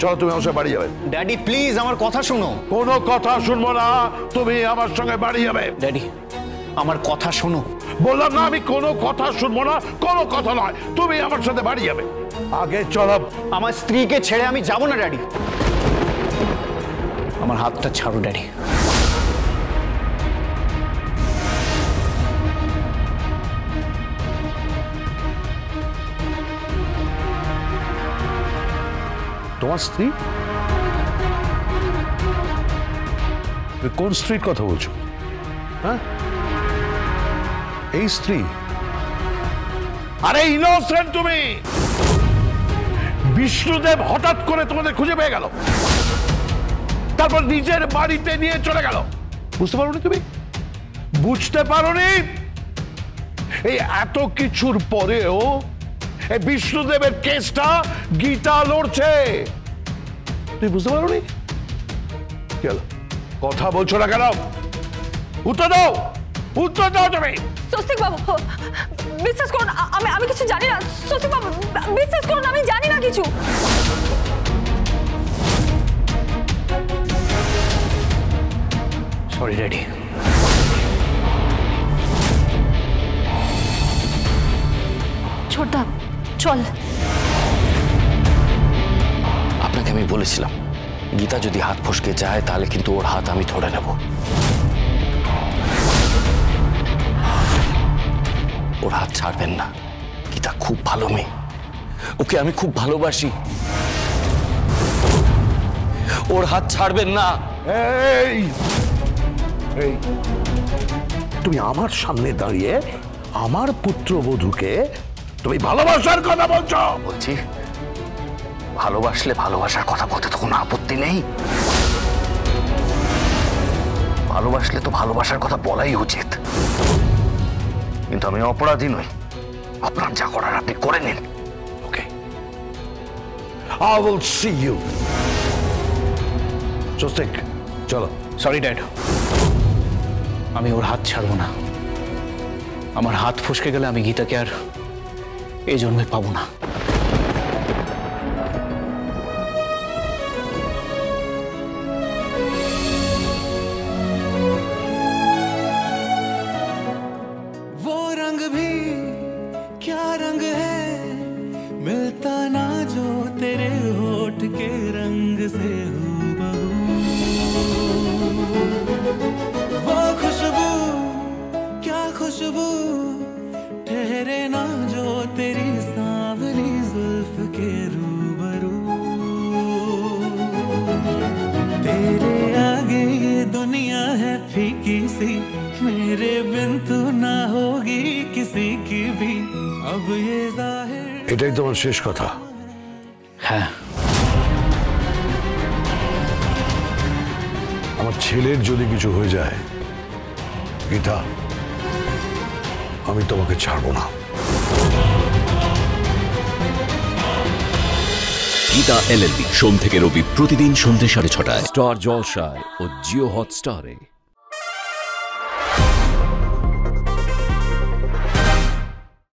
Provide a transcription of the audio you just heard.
চলো তুমি আমার সঙ্গে বাড়ি যাবে। ড্যাডি প্লিজ আমার কথা শোনো। কোনো কথা শুনবো না, তুমি আমার সঙ্গে বাড়ি যাবে। ড্যাডি আমার কথা শোনো। বললাম না আমি কোনো কথা শুনবো না, কোনো কথা নয়, তুমি আমার সাথে বাড়ি যাবে। আগে চলো। আমার স্ত্রীকে ছেড়ে আমি যাব না ড্যাডি। আমার হাতটা ছাড়ো ড্যাডি। তোমার স্ত্রী? কোন স্ত্রীর কথা বলছো? হ্যাঁ, এই স্ত্রী? আরে ইনোসেন্ট তুমি। বিষ্ণুদেব হঠাৎ করে তোমাদের খুঁজে পেয়ে গেল, তারপর নিজের বাড়িতে নিয়ে চলে গেল। বুঝতে পারোনি তুমি? বুঝতে পারোনি? এই এত কিছুর পরেও এই বিষ্ণুদেবের কেসটা গীতা লড়ছে। তুই বুঝতে পারোনি? চলো, কথা বলছো না কেন? উত্তর দাও, উত্তর দাও তুমি। স্বস্তিক বাবু বিশ্বাস করুন, আমি কিছু জানি না। স্বস্তিক বাবু বিশ্বাস করুন, আমি জানি না কিছু। Sorry daddy. ছোটদা চল। আপনাকে আমি বলেছিলাম গীতা যদি হাত ফসকে যায় তাহলে কিন্তু ওর হাত আমি ধরে নেব। ওর হাত ছাড়বেন না। গীতা খুব ভালো মেয়ে, ওকে আমি খুব ভালোবাসি। ওর হাত ছাড়বেন না। এই এই তুমি আমার সামনে দাঁড়িয়ে আমার পুত্রবধূকে তুমি ভালোবাসার কথা বলছো? বলছি ভালোবাসলে ভালোবাসার কথা বলতে তো কোনো আপত্তি নেই। ভালোবাসলে তো ভালোবাসার কথা বলাই উচিত। কিন্তু আমি অপরাধী নই। আপনার যা করার আপনি করে নিন। ওকে, I will see you. Swastik চলো। সরি ড্যাড, আমি ওর হাত ছাড়বো না। আমার হাত ফসকে গেলে আমি গীতাকে আর এই জন্মে পাবো না। वो रंग भी क्या रंग है, मिलता ना जो तेरे होठ के रंग से हूबहू। वो खुशबू क्या खुशबू, ठहरे ना जो तेरी सांवली जुल्फ के रूबरू। तेरे आगे ये दुनिया है फीकी सी, मेरे बिन तू ना होगी किसी की भी। अब ये जाहिर। এটাই তোমার শেষ কথা? হ্যাঁ। আমার ছেলের যদি কিছু হয়ে যায় গীতা, আমি তোমাকে ছাড়বো না। গীতা LLB সোম থেকে রবি প্রতিদিন সন্ধ্যে 6:30টায় স্টার জলসায় ও জিও হটস্টারে।